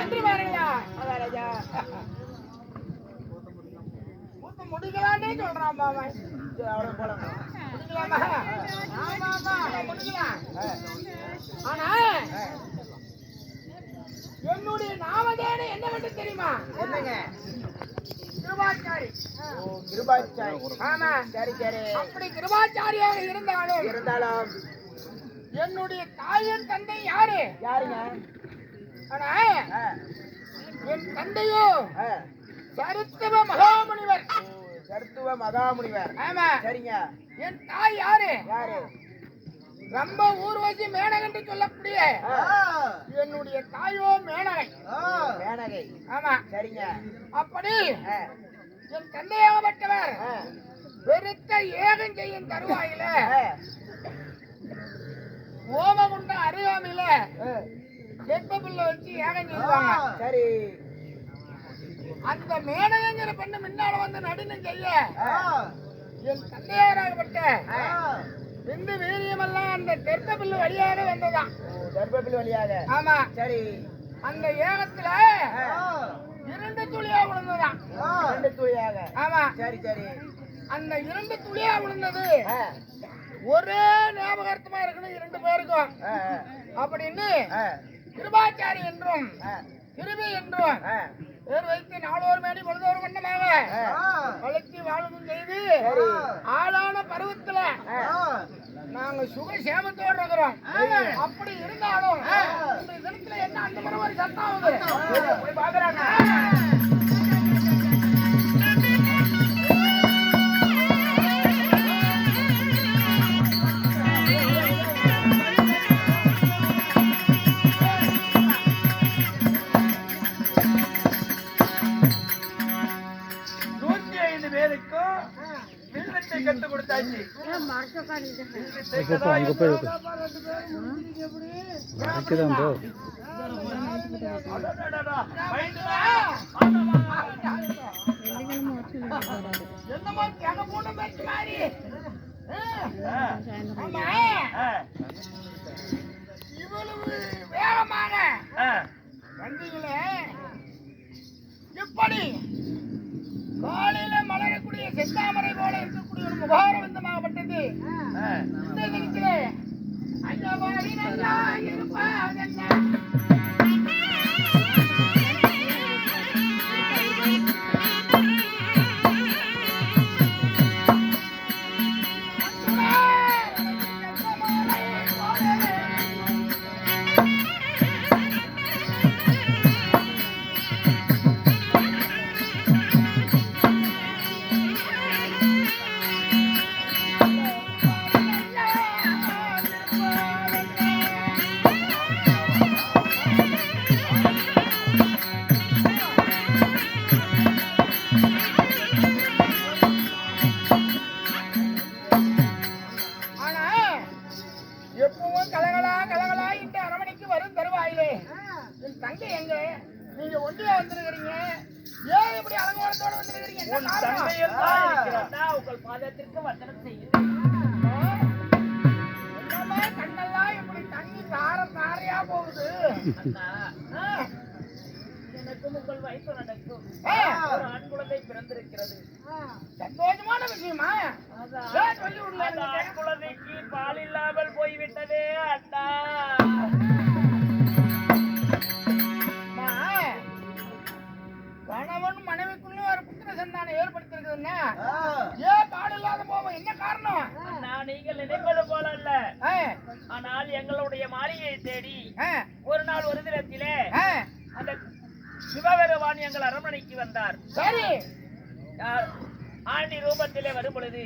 நன்றி பாருங்களா மகாராஜா. முடிக்கலான்னே சொல்றான் பாவன். முடிக்கலாமா? முடிக்கலாம். ஆனா என்னுடைய நாமதேன என்னவென்று தெரியுமா? என்னங்க? கிருபாச்சாரி. கிருபாச்சாரி. ஆமா. சரி சரி. அப்படி கிருபாச்சாரியாக இருந்தாலும் என்னுடைய தாயின் தந்தை யாரு? யாருங்க? ஆனா என் தந்தையோ சரித்துவ மகாமுனிவர். சரித்துவ மகாமுனிவர். ஆமா. சரிங்க. என் தாய் யாரு? யாரு? ரொம்ப ஊர்வசி மேனகை என்று சொல்லக்கூடிய என்னுடைய தாயோ மேனகை. மேனகை. ஆமா. சரிங்க. அப்படி என் தந்தையாகப்பட்டவர் பெருத்த ஏகம் செய்யும் தருவாயில ஓமகுண்ட அருகாமையில செப்பப்புள்ள வச்சு ஏகம் செய்வாங்க. சரி. அந்த மேனகங்கிற பெண்ணு முன்னால வந்து நடுனம் செய்ய என் தந்தையாராகப்பட்ட இந்த வீரியமெல்லாம் அந்த தெற்பப்பில்லு வழியாக வந்ததான். தெற்பப்பில்லு வழியாக. ஆமா. சரி. அந்த ஏகத்துல 2 துளியா விழுந்ததான். 2 துளியாக. ஆமா. சரி சரி. அந்த 2 துளியா விழுந்தது ஒரே ஞாபகார்த்தமா இருக்கணும் 2 பேருக்கும் அப்படின்னு கிருபாச்சாரி என்றும் கிருபி என்றும் பேர் வைத்து 4 மேடி பொழுதோறு வண்ணமாக வளர்ச்சி வாழவும் செய்து ஆளான பருவத்துல நாங்க சுகசேமத்தோடு இருக்கிறோம். அப்படி இருந்தாலும் இந்த தினத்துல என்ன அந்த மாதிரி ஒரு சத்தம் ஆகுது பாக்குறாங்க. கத்து கொடுத்தாச்சு. இவ்வளவு வேகமாக வந்தீங்களே எப்படி? காலையில மலரக்கூடிய செந்தாமரை போல இருக்கக்கூடிய ஒரு முகாரவிந்தமாகப்பட்டது இந்த தினத்திலே ஐயவாடி நல்லா இருப்பாதென்ன சந்தோஷமான விஷயமா? குழந்தைக்கு பால் இல்லாமல் போய்விட்டதே அண்ணா. கணவன் மனைவிக்குள்ள ஒரு புத்திர சந்தானம் ஏற்படுத்திருக்குதுன்னா ஏன் பால் இல்லாத போவோம்? என்ன காரணம்? நீங்கள் நினைப்பது போல அல்ல. ஆனால் எங்களுடைய மாளிகையை தேடி ஒரு நாள் ஒரு தினத்திலே அந்த சிவபெருமான் எங்கள் அரண்மனைக்கு வந்தார். சரி. ஆண்டி ரூபத்திலே வரும் பொழுது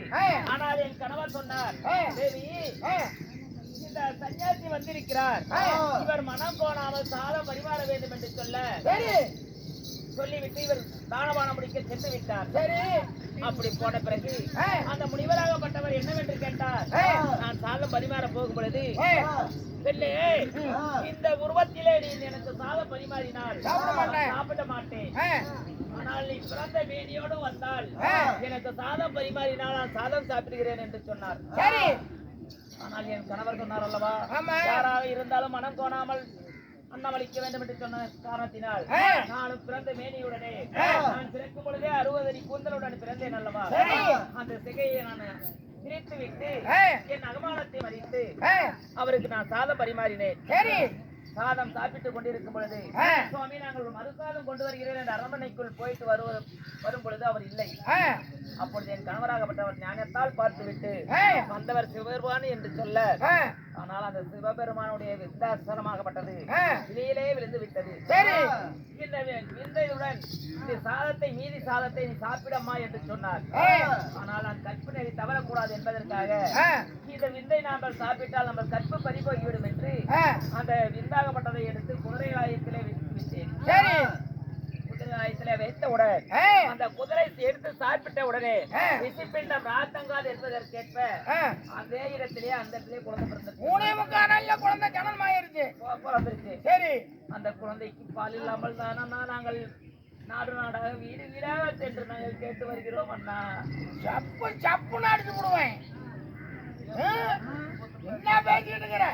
ஆனால் என் கணவர் சொன்னார், தேவி இந்த சன்னியாசி வந்திருக்கிறார், இவர் மனம் போனாமல் சாதம் பரிமாற வேண்டும் என்று சொல்லிவிட்டு இவர் தானபானம் முடிக்க சென்று விட்டார். சரி. அப்படி போன பிறகு அந்த முனிவராகப்பட்டவர் என்னவென்று கேட்டார். நான் சாதம் பரிமாற போகும் பொழுது, பெண்ணே இந்த உருவத்திலே நீ எனக்கு சாதம் பரிமாறினால் சாப்பிட மாட்டேன், ஆனால் நீ பிறந்த வேதியோடு வந்தால் எனக்கு சாதம் பரிமாறினால் நான் சாதம் சாப்பிடுகிறேன் என்று சொன்னார். சரி. ஆனால் என் கணவர் சொன்னார் அல்லவா, யாராக இருந்தாலும் மனம் கோணாமல் அன்னமளிக்க வேண்டும் என்று சொன்ன காரணத்தினால் நானும் பிறந்த மேனியுடனே நான் பிறக்கும் பொழுதே 60 அடி கூந்தலுடன் பிறந்தேன் அல்லவா. அந்த சிகையை நான் பிரித்து விட்டு என் அகமானத்தை மறித்து அவருக்கு நான் சாதம் பரிமாறினேன். சாதம் சாப்பிட்டுக் கொண்டிருக்கும் பொழுது சுவாமி நாங்கள் ஒரு மறுசாதம் கொண்டு வருகிறேன் என்று அரண்மனைக்குள் போயிட்டு வரும் பொழுது அவர் இல்லை. அப்பொழுது என் கணவராகப்பட்டவர் ஞானத்தால் பார்த்துவிட்டு வந்தவர் சிவபெருமான் என்று சொல்ல, ஆனால் அந்த சிவபெருமானுடைய விருத்தாசனமாகப்பட்டது இலையிலே விழுந்து விட்டது. இந்த விந்தையுடன் இந்த சாதத்தை மீதி சாதத்தை நீ சாப்பிடம்மா என்று சொன்னார். ஆனால் நான் கற்பு நெறி தவறக்கூடாது என்பதற்காக இந்த விந்தை நாங்கள் சாப்பிட்டால் நம்ம கற்பு பறிபோய்விடும் என்று அந்த விந்தாகப்பட்டதை எடுத்து குதிரை ஆயத்திலே விட்டேன். குதிரை ஆயத்திலே வைத்தவுடன் அந்த குதிரை எடுத்து சாப்பிட்ட உடனே விசிப்பிண்டம் ராத்தங்காது என்பதற்கேற்ப அதே இடத்திலே அந்த இடத்திலே குழந்தை பிறந்தது. 3.25 நாள்ல குழந்தை ஜனனமாயிருச்சு பிறந்துருச்சு. சரி, அந்த குழந்தைக்கு பால் இல்லாமல் தானா நாங்கள் நாடு நாடாக வீடு வீடாக சென்று நாங்கள் கேட்டு வருகிறோம். அண்ணா சப்பு சப்புன்னு அடிச்சு விடுவேன். என்ன பேசிட்டு இருக்கிற?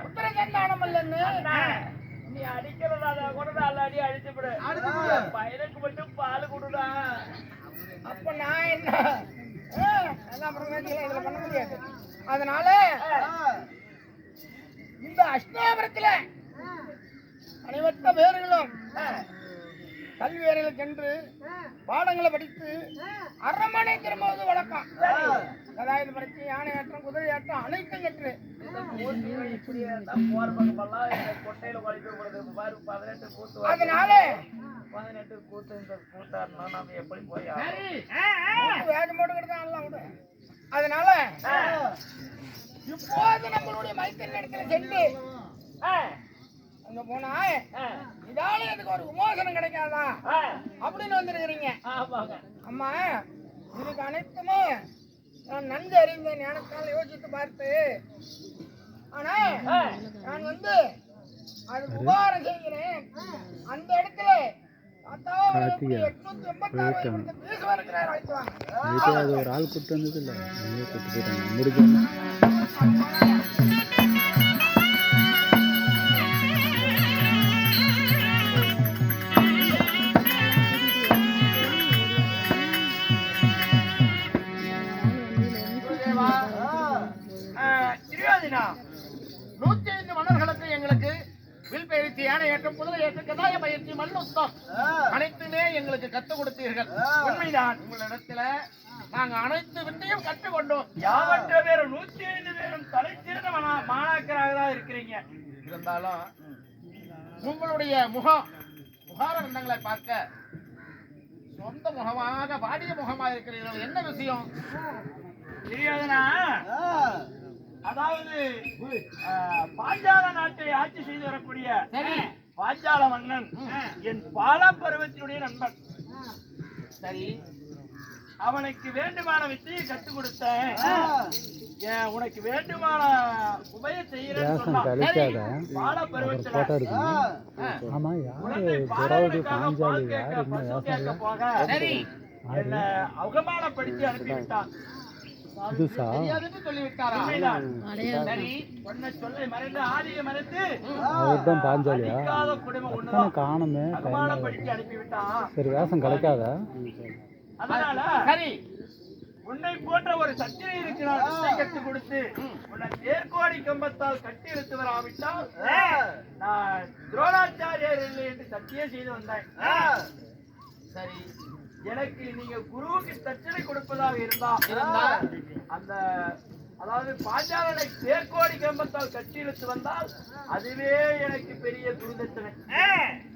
உத்தர சந்தானம் இல்லன்னு நீ அடிக்கிறதா கூட நல்ல அடி அடிச்சு விடு. பையனுக்கு மட்டும் பால் கொடுடா. அப்ப நான் என்ன இதுல பண்ண முடியாது. அதனால இந்த அஷ்டாபுரத்துல அனைவற்ற பேர்களும் கல்வி அறையில் சென்று பாடங்களை படித்து அரண்மனை திரும்புவது வழக்கம். அதாவது படிச்சு யானை ஏற்றம், குதிரை ஏற்றம் அனைத்தும் கற்று அதனால 18 கூத்து கூட்டாருன்னா நாம எப்படி போய் வேகம் போட்டுக்கிட்டு தான் விடு. அதனால இப்போது நம்மளுடைய மைத்திரி இடத்துல சென்று அங்க போனா இதால எனக்கு ஒரு விமோசனம் கிடைக்காதா அப்படின்னு வந்திருக்கிறீங்க. அம்மா, இதுக்கு அனைத்துமே நான் நன்கு அறிந்த ஞானத்தால் யோசித்து பார்த்து, ஆனா நான் அது உபகாரம் செய்கிறேன். அந்த இடத்துல ஒரு ஆள் கூட்டு வந்தது இல்லை, கூட்டு போயிட்டாங்க முடிஞ்சு. எங்களுக்கு வில் பயிற்சி, யானை ஏற்றம், குதிரை ஏற்றம், கதாய பயிற்சி, மல்யுத்தம் அனைத்துமே எங்களுக்கு கற்றுக் கொடுத்தீர்கள். உண்மைதான், உங்களிடத்துல நாங்க அனைத்து வித்தையும் கற்றுக்கொண்டோம். யாவற்ற பேரும் 105 பேரும் தலைச்சிறந்த மாணாக்கராக தான் இருக்கிறீங்க. இருந்தாலும் உங்களுடைய முகார வந்தங்களை பார்க்க சொந்த முகமாக வாடிய முகமாக இருக்கிறீர்கள். என்ன விஷயம் தெரியாதுனா, அதாவது பாஞ்சால நாட்டை ஆட்சி செய்து வரக்கூடிய பாஞ்சால மன்னன் என் பாலா பருவத்தினுடைய நண்பன். சரி, அவனுக்கு வேண்டுமான வித்தையை கற்றுக் கொடுத்தேன். உனக்கு வேண்டுமான உபய செய்யறேன்னு பால பருவத்தில் என்ன அவமானப்படுத்தி அனுப்பிவிட்டான். சரி, வேஷம் கிடைக்காத. அதனால சரி, உன்னை போன்ற ஒரு சத்திரை இருக்கிறார் கற்றுக் கொடுத்து உன்னை தேர்கோடி கம்பத்தால் கட்டி எடுத்து வராவிட்டால் நான் துரோணாச்சாரியர் இல்லை என்று சத்தியம் செய்து வந்தேன். சரி, எனக்கு நீங்க குருவுக்கு தட்சணை கொடுப்பதாக இருந்தால் அந்த அதாவது பாஞ்சாலனை தேர்கோடி கம்பத்தால் கட்டி இழுத்து வந்தால் அதுவே எனக்கு பெரிய குருதட்சணை.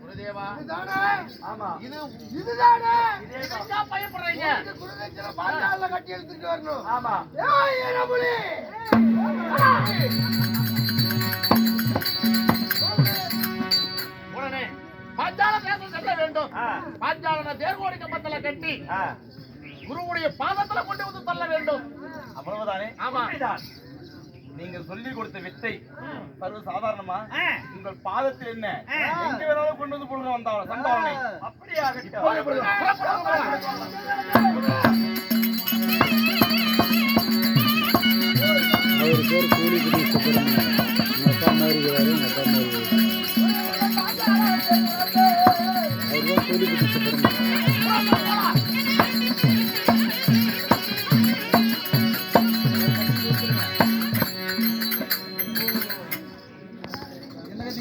குருதேவா, ஆமா, இதுதானே பயப்படுறீங்க. குருதட்சணை பாஞ்சாலனை கட்டி இழுத்துட்டு வரணும். ஆமா, உடனே பாஞ்சால தேசம் செல்ல வேண்டும். பாஞ்சாலனை தேர்கோடி கம்பத்துல கட்டி குருவுடைய பாதத்துல கொண்டு வந்து தள்ள வேண்டும். அவ்வளவுதானே? ஆமா. நீங்கள் சொல்லி கொடுத்த வித்தை சர்வ சாதாரணமா உங்கள் பாதத்தில் என்ன எங்க வேணாலும் கொண்டு வந்து போடுங்க. வந்தாலும் சம்பாவனை அப்படியே ஆகட்டும். அவர் பேர் கூலி குடி சுப்பிரமணியன். அப்பா மாதிரி இருக்கிறாரு, அப்பா மாதிரி கூலி பிடிச்சி